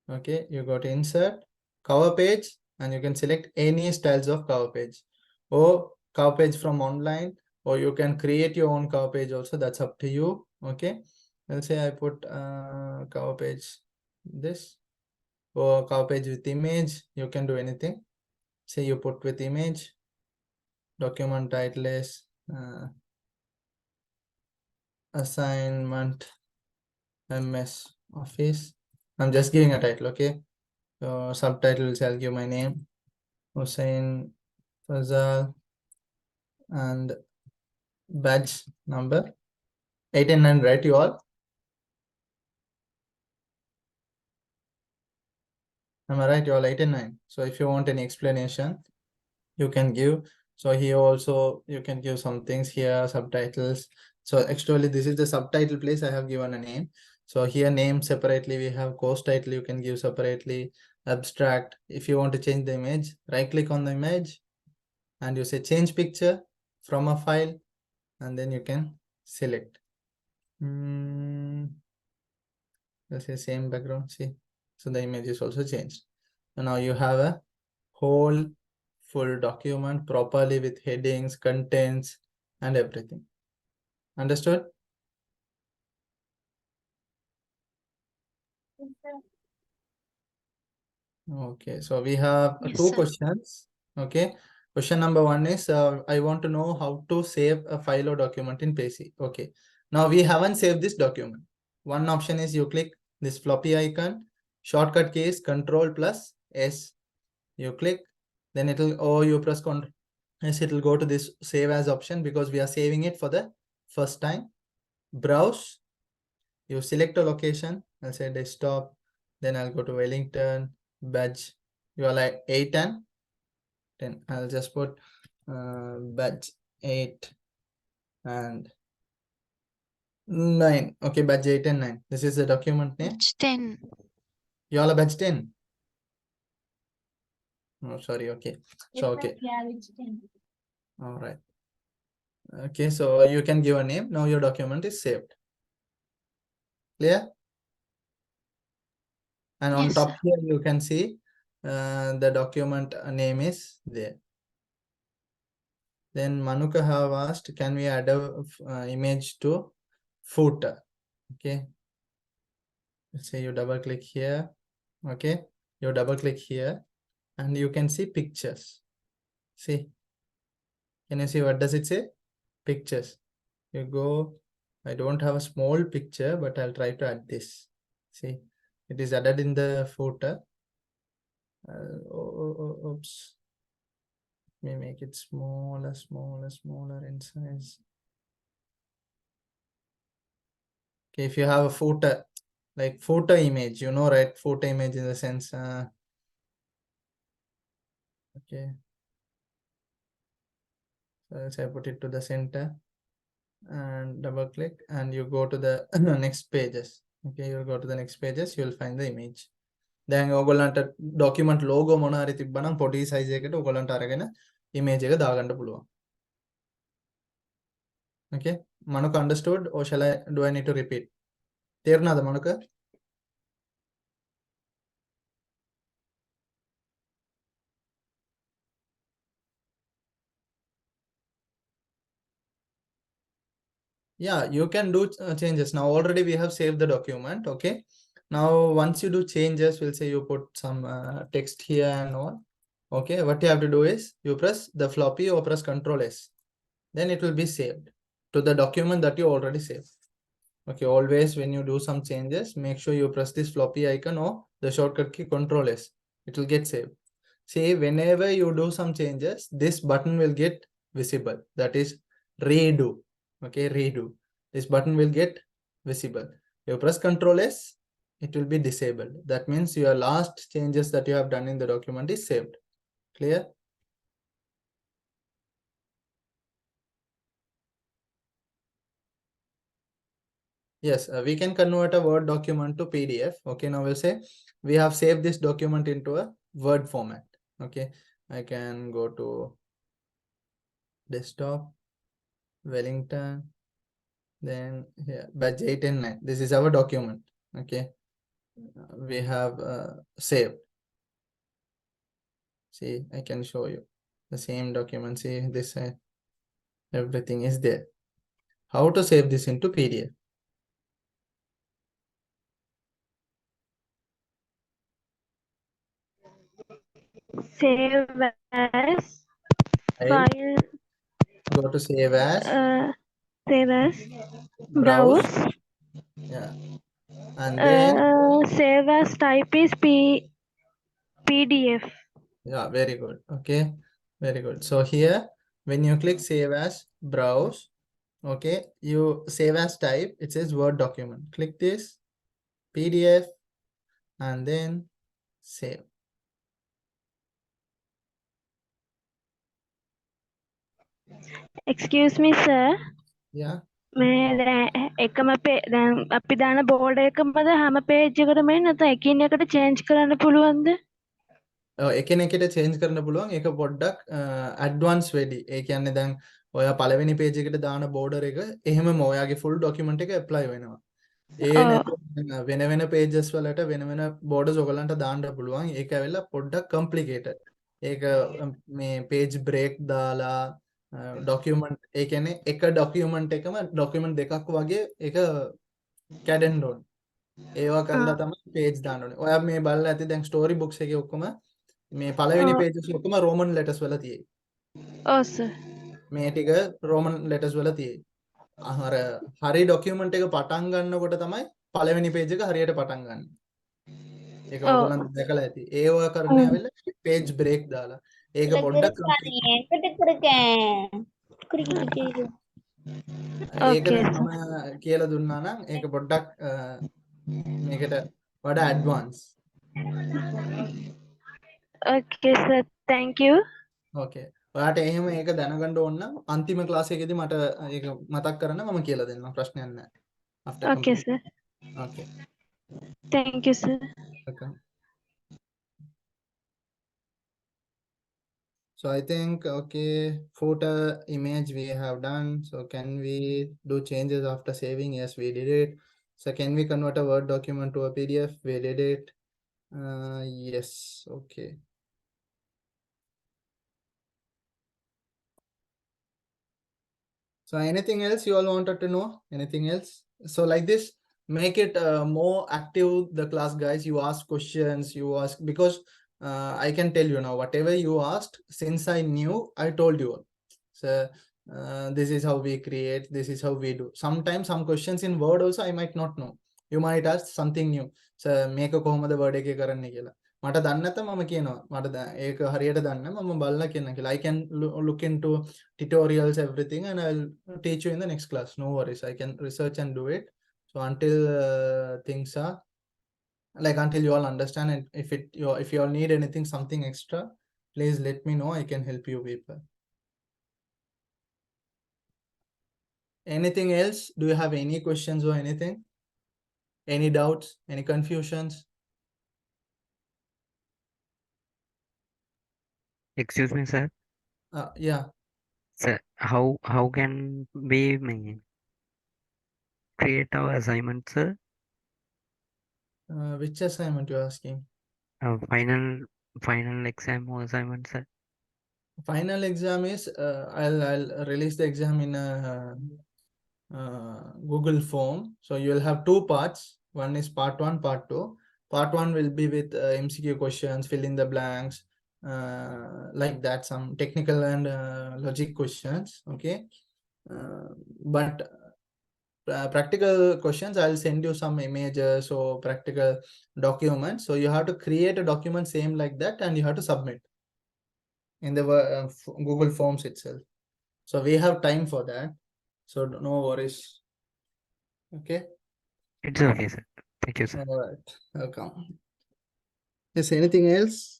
okay, you go to insert, cover page, and you can select any styles of cover page or cover page from online, or you can create your own cover page also, that's up to you. Okay, let's say I put cover page this, or cover page with image, you can do anything. Say you put with image, document title is assignment MS Office. I'm just giving a title, okay? So subtitles, I'll give my name, Hussein Fazal, and badge number 8 and 9, right, you all? Am I right, you all? 8 and 9. So if you want any explanation, you can give. So here also you can give some things here, subtitles. So actually this is the subtitle place, I have given a name. So here name separately, we have course title, you can give separately, abstract. If you want to change the image, right click on the image and you say change picture from a file, and then you can select. Let's say same background, see. So the image is also changed. So now you have a whole full document properly with headings, contents, and everything. Understood? Okay, so we have Yes, two sir. questions. Okay, question number 1 is I want to know how to save a file or document in PC. Okay, now we haven't saved this document. One option is you click this floppy icon, shortcut key is Control plus S. You click, then it will, or you press Control S, it will go to this save as option because we are saving it for the first time. Browse, you select a location, I'll say desktop, then I'll go to Wellington, badge, you are like 8 and 10. I'll just put badge 8 and 9. Okay, badge 8 and 9. This is the document name. It's 10. You all are badge 10. Oh, sorry. Okay. So, okay. Yeah, it's 10. All right. Okay, so you can give a name. Now your document is saved. Clear? And on Yes, top sir. here, you can see the document name is there. Then Manuka have asked, can we add a image to footer? Okay. Let's say you double click here. Okay. You double click here and you can see pictures. See, can you see what does it say? Pictures. You go, I don't have a small picture, but I'll try to add this. See, it is added in the footer. Oops. Let me make it smaller in size. Okay, if you have a footer, like footer image, you know, right? Footer image in the sense, okay. So let's say I put it to the center and double click and you go to the next pages. Okay, you'll go to the next pages, you'll find the image. Then ඔයගොල්ලන්ට document logo මොන හරි තිබ්බනම් පොඩි size එකකට ඔයගොල්ලන්ට අරගෙන image එක දාගන්න පුළුවන්. Okay, Manuka understood or do I need to repeat? තේරුණාද Manuka? Yeah, you can do changes. Now already we have saved the document. Okay, now once you do changes, we'll say you put some text here and all. Okay, what you have to do is you press the floppy or press Control S, then it will be saved to the document that you already saved. Okay, always when you do some changes, make sure you press this floppy icon or the shortcut key Control S. It will get saved. See, whenever you do some changes, this button will get visible. That is redo. Okay, redo. This button will get visible. You press Ctrl S, it will be disabled. That means your last changes that you have done in the document is saved. Clear? Yes, we can convert a Word document to PDF. Okay, now we'll say we have saved this document into a Word format. Okay, I can go to desktop, Wellington, then here, batch 8 and 9. This is our document. Okay, we have saved. See, I can show you the same document. See, this everything is there. How to save this into PDF? Save as I'll file. go to save as, Save as browse, browse. yeah, and then Save as type is PDF. yeah, very good. Okay, very good. So here, when you click save as, browse, okay, you save as type, it says Word document. Click this, PDF, and then save. Excuse me, sir. Yeah. මේ දැන් එකම දැන් අපි දාන board එකමද හැම page එකටම එන්නේ නැත්නම් එකින් එකට චේන්ජ් කරන්න පුළුවන්ද? එකිනෙකට චේන්ජ් කරන්න පුළුවන්. ඒක පොඩ්ඩක් ඇඩ්වාන්ස් වෙඩි. ඒ කියන්නේ දැන් ඔයා පළවෙනි පේජ් එකට දාන බෝඩර් එක එහෙමම ඔයාගේ ෆුල් ඩොකියුමන්ට් එක ඇප්ලයි වෙනවා. ඒ නැතුව වෙන වෙන පේජස් වලට වෙන වෙන බෝඩර්ස් ඔයගලන්ට දාන්න පුළුවන්. ඒක ඇවිල්ලා පොඩ්ඩක් කම්ප්ලිකේටඩ්. ඒක මේ පේජ් බ්‍රේක් දාලා ඩොකියුමන්ට් ඒ කියන්නේ එක ඩොකියුමන්ට් එකම ඩොකියුමන්ට් දෙකක් වගේ ඒක කැඩෙන්න ඕන. ඒවා කරලා තමයි පේජ් දාන්න ඕනේ. ඔයා මේ බලලා ඇති දැන් ස්ටෝරි බුක්ස් එකේ ඔක්කොම මේ පළවෙනි පේජස් ඔක්කොම රෝමන් ලෙටර්ස් වල තියෙයි. ඔව් සර්. මේ ටික රෝමන් ලෙටර්ස් වල තියෙයි. අර හරි ඩොකියුමන්ට් එක පටන් ගන්නකොට තමයි පළවෙනි පේජ් එක හරියට පටන් ගන්න. ඒක ඔයගොල්ලන් දැකලා ඇති. ඒව කරන්නේ ඇවිල්ලා පේජ් බ්‍රේක් දාලා. ඒක පොඩ්ඩක් ඒක දැන් මම කියලා දුන්නා නම් ඒක පොඩ්ඩක් මේකට වඩා advance. Okay sir, thank you. ඕකේ. ඔයාට එහෙම ඒක දැනගන්න ඕන නම් අන්තිම ක්ලාස් එකේදී මට ඒක මතක් කරන්න මම කියලා දෙන්නම් ප්‍රශ්නයක් නැහැ. After Okay complete. sir. Okay. Thank you sir. Welcome. So I think okay, photo image we have done. So can we do changes after saving? Yes, we did it. So can we convert a Word document to a PDF? We did it. Yes, okay. So anything else you all wanted to know? Anything else? So like this, make it more active, the class guys. You ask questions, you ask, because I can tell you now, whatever you asked, since I knew, I told you all. So this is how we create, this is how we do. Sometimes some questions in Word also I might not know. You might ask something new. So make a කොහොමද word එකේ කරන්න කියලා. මට දන්නේ නැත්නම් මම කියනවා. මට ඒක හරියට දන්නේ නැහැ. මම බලලා කියන්න කියලා. I can look into tutorials, everything, and I'll teach you in the next class. No worries. I can research and do it. So until things are like, until you all understand, and if you all need anything, something extra, please let me know. I can help you people. Anything else? Do you have any questions or anything? Any doubts? Any confusions? Excuse me, sir. Yeah. Sir, how can we create our assignment, sir? Which assignment you're asking? Final exam or assignment, sir? Final exam is I'll release the exam in a Google form. So you'll have two parts. One is part 1, part 2. Part 1 will be with MCQ questions, fill in the blanks, like that, some technical and logic questions. Okay, but practical questions, I'll send you some images or practical documents. So you have to create a document same like that, and you have to submit in the Google Forms itself. So we have time for that. So no worries. Okay. It's okay, sir. Thank you, sir. All right. Welcome. Is anything else?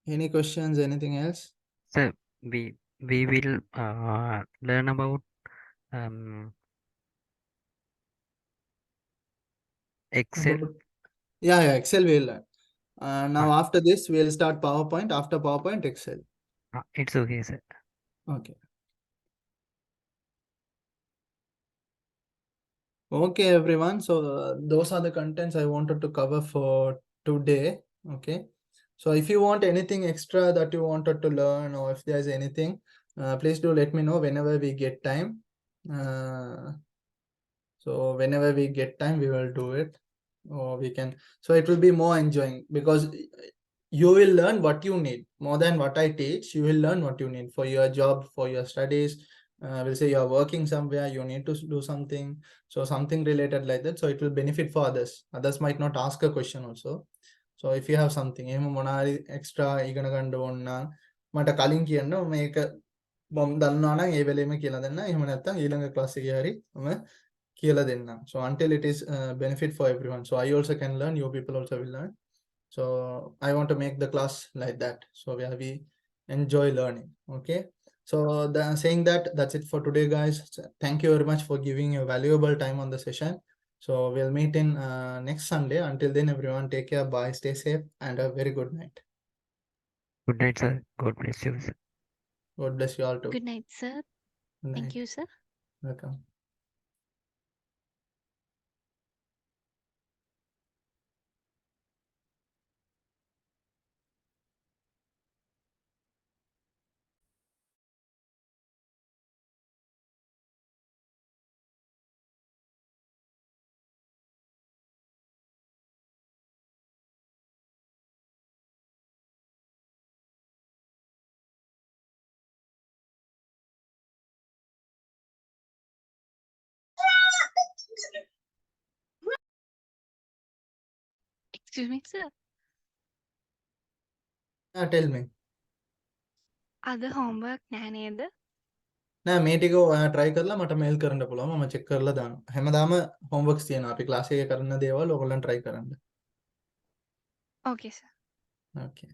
Any questions? Anything else? Sir, we will learn about Excel. Yeah, Excel we'll learn. Now after this, we'll start PowerPoint. After PowerPoint, Excel. It's okay, sir. Okay. Okay, everyone. So those are the contents I wanted to cover for today. Okay. So if you want anything extra that you wanted to learn, or if there's anything, please do let me know whenever we get time. So whenever we get time, we will do it, or we can. So it will be more enjoying, because you will learn what you need more than what I teach. You will learn what you need for your job, for your studies. We'll say you're working somewhere, you need to do something. So something related like that. So it will benefit for others. Others might not ask a question also. So if you have something, extra ඉගෙන ගන්න ඕන නම් මට කලින් කියන්න මේක මම දන්නවා නම් ඒ වෙලෙම කියලා දෙන්න. එහෙම නැත්නම් ඊළඟ ක්ලාස් එකේ හරි මම කියලා දෙන්නම්. So until it is benefit for everyone. So I also can learn, you people also will learn. So I want to make the class like that. So where we enjoy learning. Okay. So saying that, that's it for today, guys. Thank you very much for giving your valuable time on the session. So we'll meet in next Sunday. Until then, everyone, take care. Bye. Stay safe and a very good night. Good night, sir. God bless you, sir. God bless you all too. Good night, sir. Good Thank night. you, sir. Welcome. Excuse me, sir. Tell me. අද homework නෑ නේද? නෑ මේ ටික ඔයා try කරලා මට mail කරන්න පුළුවන්. මම check කරලා දානවා. හැමදාම homeworks තියෙනවා. අපි class එකේ කරන දේවල් ඔයගොල්ලන් try කරන්න. Okay, sir. Okay.